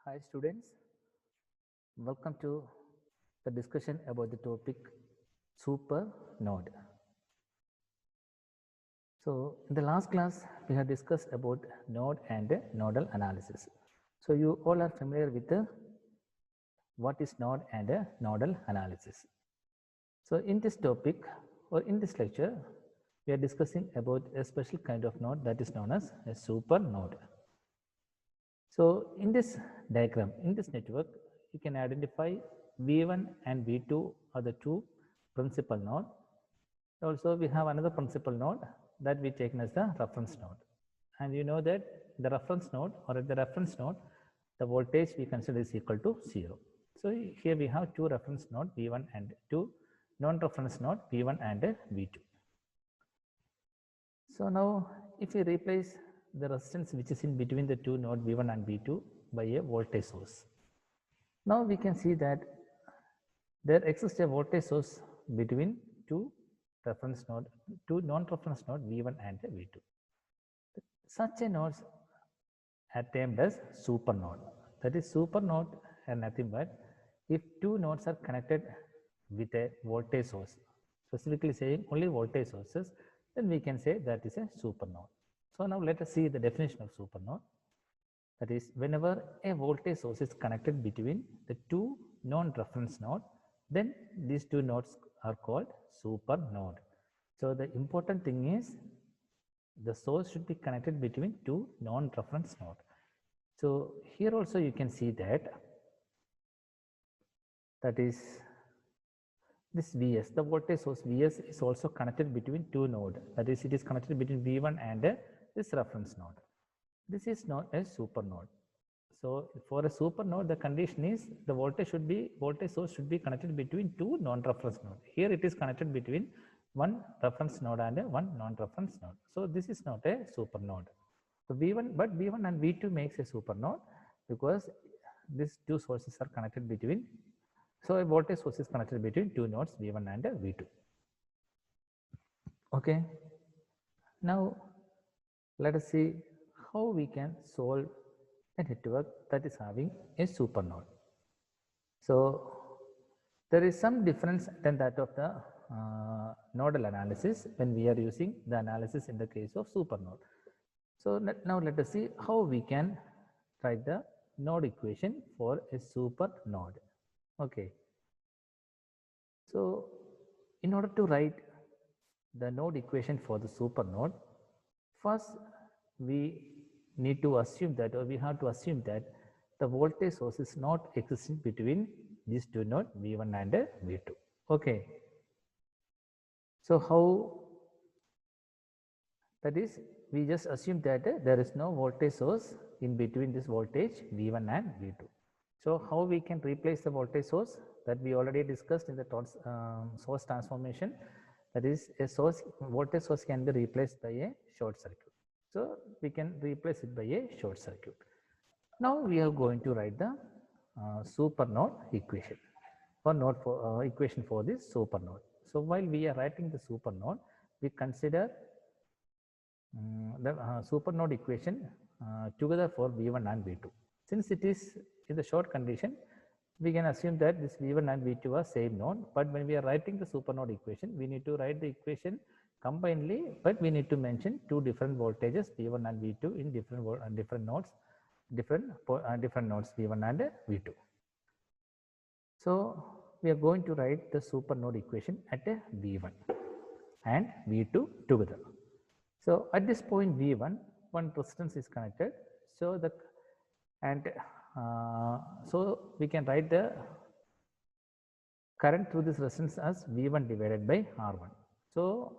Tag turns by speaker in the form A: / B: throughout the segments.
A: Hi students, welcome to the discussion about the topic super node. So in the last class we have discussed about node and nodal analysis. So you all are familiar with what is node and nodal analysis. So in this topic or in this lecture we are discussing about a special kind of node that is known as a super node. So in this diagram, in this network, you can identify V1 and V2 are the two principal node. Also, we have another principal node that we taken as the reference node. And you know that the reference node or at the reference node, the voltage we consider is equal to 0. So here we have two reference node V1 and two non-reference node V1 and V2. So now if we replace the resistance which is in between the two node V1 and V2 by a voltage source. Now we can see that there exists a voltage source between two reference node, two non-reference node V1 and V2. Such a nodes are termed as super node. That is, super node are nothing but if two nodes are connected with a voltage source, specifically saying only voltage sources, then we can say that is a super node. So now let us see the definition of super node. That is, whenever a voltage source is connected between the two non-reference nodes, then these two nodes are called super node. So the important thing is the source should be connected between two non-reference nodes. So here also you can see that is this Vs, the voltage source Vs is also connected between two nodes. That is, it is connected between V1 and this reference node. This is not a super node. So for a super node, the condition is the voltage source should be connected between two non-reference nodes. Here it is connected between one reference node and one non-reference node. So this is not a super node. So V1 and V2 makes a super node because these two sources are connected between. So a voltage source is connected between two nodes V1 and V2. Okay. Now let us see how we can solve a network that is having a super node. So there is some difference than that of the nodal analysis when we are using the analysis in the case of super node. So now let us see how we can write the node equation for a super node. Okay. So in order to write the node equation for the super node, first we need to assume that, or we have to assume that the voltage source is not existing between these two nodes V1 and V2. Okay. So how that is, we just assume that there is no voltage source in between this voltage V1 and V2. So how we can replace the voltage source that we already discussed in the source transformation. That is, a voltage source can be replaced by a short circuit. So we can replace it by a short circuit. Now we are going to write the super node equation or node for equation for this super node. So while we are writing the super node, we consider the super node equation together for V1 and V2. Since it is in the short condition, we can assume that this V1 and V2 are same node, but when we are writing the super node equation, we need to write the equation combinedly, but we need to mention two different voltages V1 and V2 in different nodes, different nodes V1 and V2. So we are going to write the super node equation at a V1 and V2 together. So at this point V1, one resistance is connected. So so we can write the current through this resistance as V1 divided by R1. So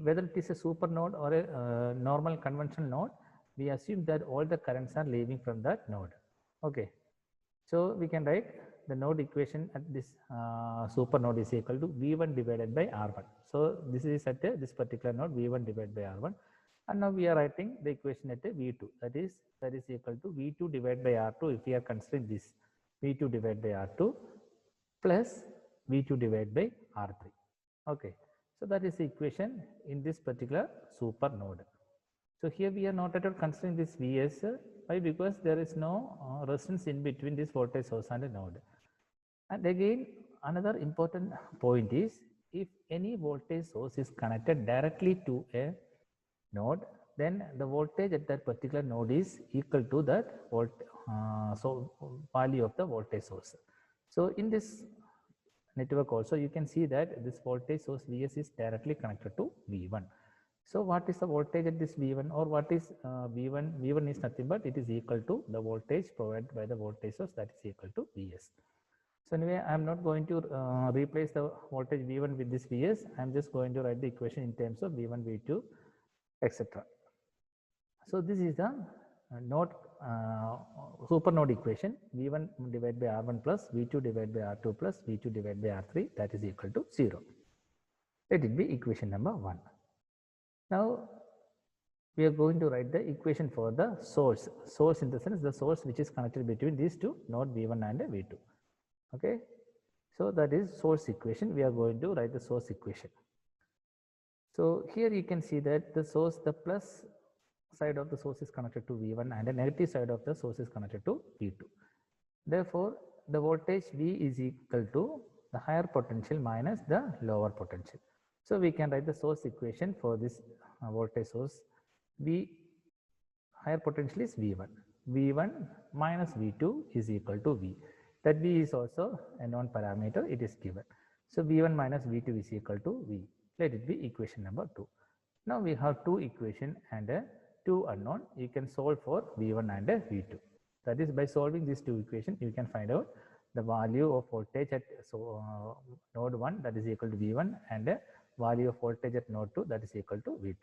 A: whether it is a super node or a normal conventional node, we assume that all the currents are leaving from that node. Okay. So we can write the node equation at this super node is equal to V1 divided by R1. So this is at this particular node V1 divided by R1. And now we are writing the equation at a V2. That is equal to V2 divided by R2 if we are considering this V2 divided by R2 plus V2 divided by R3. Okay. So that is the equation in this particular super node. So here we are not at all considering this Vs Why? Because there is no resistance in between this voltage source and a node. And again, another important point is, if any voltage source is connected directly to a node, then the voltage at that particular node is equal to that value of the voltage source. So in this network also, you can see that this voltage source Vs is directly connected to V1. So what is the voltage at this V1, or what is V1? V1 is nothing but it is equal to the voltage provided by the voltage source, that is equal to Vs. So anyway, I am not going to replace the voltage V1 with this Vs. I am just going to write the equation in terms of V1, V2, etc. So this is the node super node equation. V1 divided by R1 plus V2 divided by R2 plus V2 divided by R3, that is equal to 0. Let it be equation number 1. Now we are going to write the equation for the source. Source in the sense the source which is connected between these two, node V1 and V2. Okay, so that is source equation. We are going to write the source equation. So here you can see that the source, the plus side of the source is connected to V1 and the negative side of the source is connected to V2. Therefore, the voltage V is equal to the higher potential minus the lower potential. So we can write the source equation for this voltage source. V higher potential is V1. V1 minus V2 is equal to V. That V is also a known parameter, it is given. So V1 minus V2 is equal to V. Let it be equation number 2. Now we have two equation and two unknown. You can solve for V1 and V2. That is, by solving these two equations, you can find out the value of voltage at node 1, that is equal to V1, and value of voltage at node 2, that is equal to V2.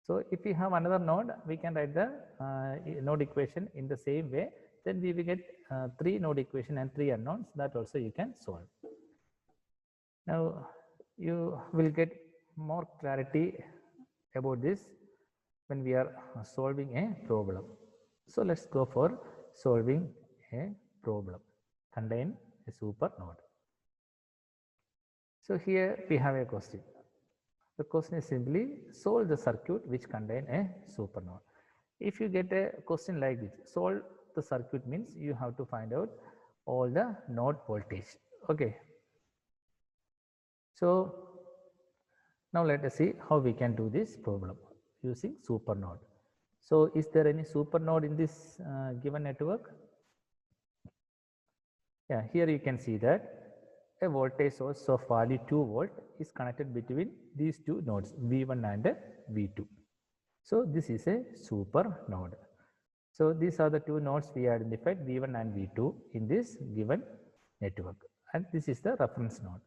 A: So if we have another node, we can write the node equation in the same way. Then we will get 3 node equation and 3 unknowns. That also you can solve. Now you will get more clarity about this when we are solving a problem. So let's go for solving a problem contain a super node. So here we have a question. The question is simply solve the circuit which contain a super node. If you get a question like this, solve the circuit means you have to find out all the node voltage. Okay. So now let us see how we can do this problem using super node. So is there any super node in this given network? Yeah, here you can see that a voltage source of value 2 volt is connected between these two nodes V1 and V2. So this is a super node. So these are the two nodes we identified, V1 and V2, in this given network, and this is the reference node.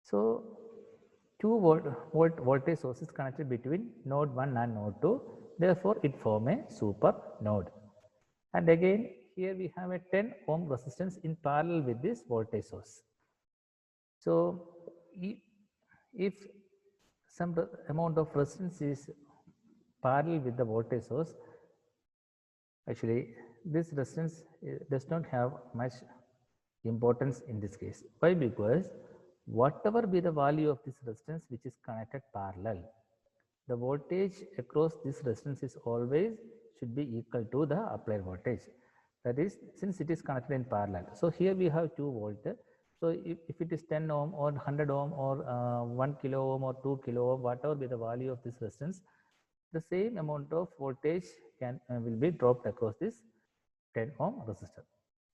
A: So 2 volt voltage source is connected between node 1 and node 2, therefore it forms a super node. And again, here we have a 10 ohm resistance in parallel with this voltage source. So if some amount of resistance is parallel with the voltage source, actually this resistance does not have much importance in this case. Why? Because whatever be the value of this resistance which is connected parallel, the voltage across this resistance is always should be equal to the applied voltage. That is, since it is connected in parallel. So here we have 2 volt. So if it is 10 ohm or 100 ohm or 1 kilo ohm or 2 kilo ohm, whatever be the value of this resistance, the same amount of voltage will be dropped across this 10 ohm resistor.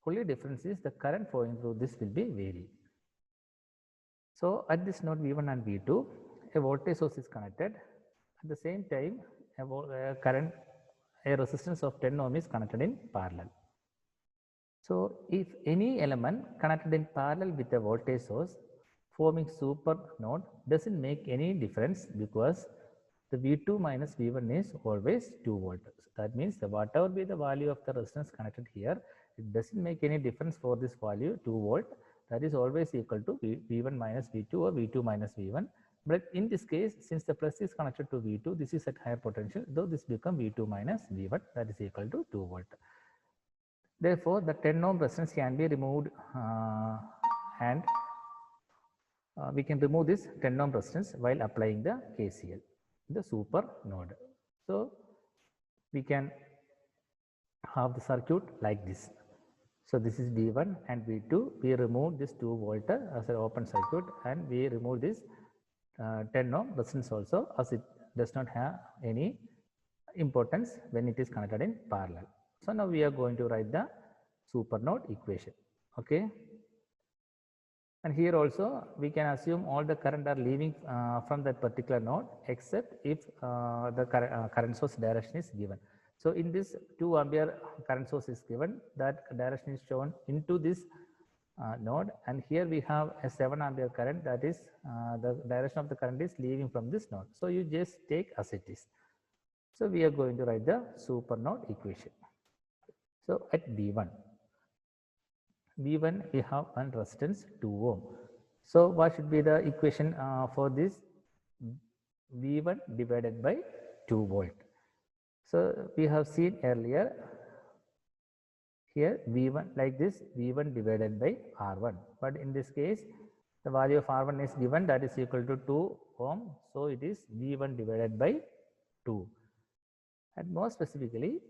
A: Only difference is the current flowing through this will be vary. So at this node V1 and V2, a voltage source is connected. At the same time, a resistance of 10 ohm is connected in parallel. So if any element connected in parallel with a voltage source forming super node doesn't make any difference, because the V2 minus V1 is always 2 volt. So that means that whatever be the value of the resistance connected here, it doesn't make any difference for this value 2 volt. That is always equal to V1 minus V2 or V2 minus V1. But in this case, since the plus is connected to V2, this is at higher potential, though this become V2 minus V1, that is equal to 2 volt. Therefore, the 10 ohm resistance can be removed and we can remove this 10 ohm resistance while applying the KCL, the super node. So we can have the circuit like this. So this is V1 and V2. We remove this 2 volt as an open circuit, and we remove this 10 ohm resistance also, as it does not have any importance when it is connected in parallel. So now we are going to write the super node equation. Okay. And here also we can assume all the current are leaving from that particular node, except if the current source direction is given. So in this 2 ampere current source is given, that direction is shown into this node, and here we have a 7 ampere current, that is the direction of the current is leaving from this node. So you just take as it is. So we are going to write the super node equation. So at V1 we have one resistance 2 ohm. So what should be the equation for this? V1 divided by 2 volt. So we have seen earlier here V1 like this, V1 divided by R1, but in this case the value of R1 is given, that is equal to 2 ohm. So it is V1 divided by 2. And more specifically,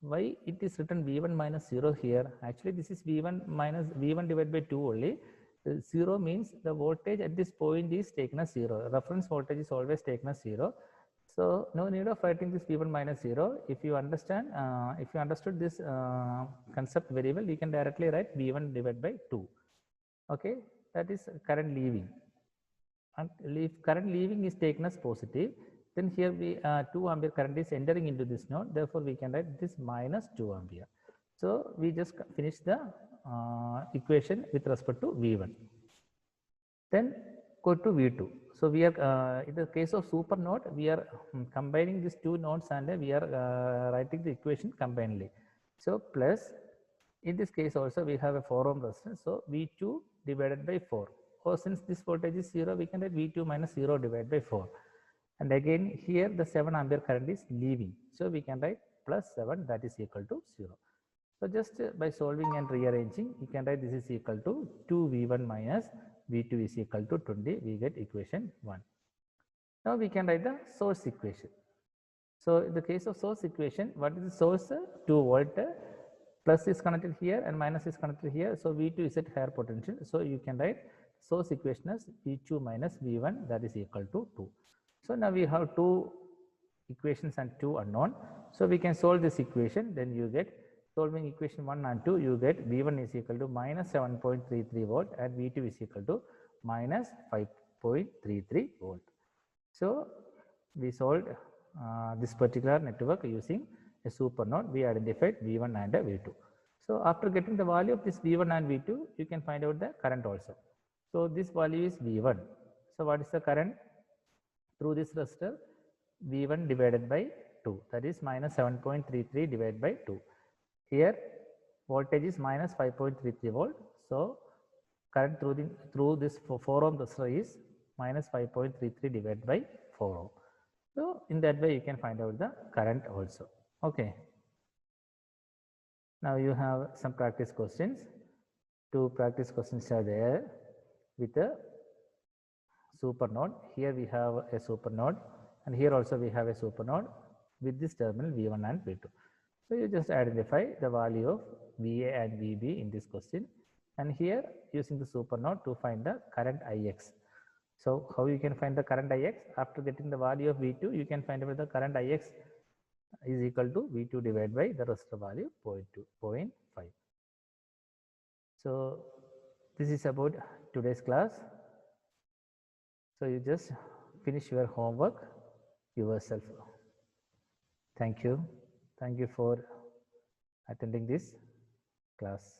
A: why it is written V1 minus 0 here? Actually this is V1 minus V1 divided by 2 only. 0 means the voltage at this point is taken as 0. Reference voltage is always taken as 0. So no need of writing this V1 minus 0. If you understand, if you understood this concept very well, you can directly write V1 divided by 2. Okay, that is current leaving. And if current leaving is taken as positive, then here we 2 ampere current is entering into this node. Therefore, we can write this minus 2 ampere. So we just finish the equation with respect to V1. Then go to V2. So we are in the case of super node, we are combining these 2 nodes, and we are writing the equation combinedly. So plus in this case also we have a 4 ohm resistance. So V2 divided by 4. Or since this voltage is 0, we can write V2 minus 0 divided by 4. And again here the 7 ampere current is leaving. So we can write plus 7, that is equal to 0. So just by solving and rearranging, you can write this is equal to 2V1 minus V2 is equal to 20. We get equation 1. Now we can write the source equation. So in the case of source equation, what is the source? 2 volt, plus is connected here and minus is connected here. So V2 is at higher potential. So you can write source equation as V2 minus V1, that is equal to 2. So now we have 2 equations and 2 unknown. So we can solve this equation. Then you get, solving equation 1 and 2, you get V1 is equal to minus 7.33 volt and V2 is equal to minus 5.33 volt. So we solved this particular network using a super node. We identified V1 and V2. So after getting the value of this V1 and V2, you can find out the current also. So this value is V1. So what is the current through this resistor? V1 divided by 2, that is minus 7.33 divided by 2. Here voltage is minus 5.33 volt. So current through this 4 ohm resistor is minus 5.33 divided by 4 ohm. So in that way you can find out the current also. Okay. Now you have some practice questions. 2 practice questions are there with a super node. Here we have a super node, and here also we have a super node with this terminal V1 and V2. So you just identify the value of VA and VB in this question, and here using the super node to find the current IX. So how you can find the current IX? After getting the value of V2, you can find out the current IX is equal to V2 divided by the resistor value 0.5. So this is about today's class. So you just finish your homework yourself. Thank you. Thank you for attending this class.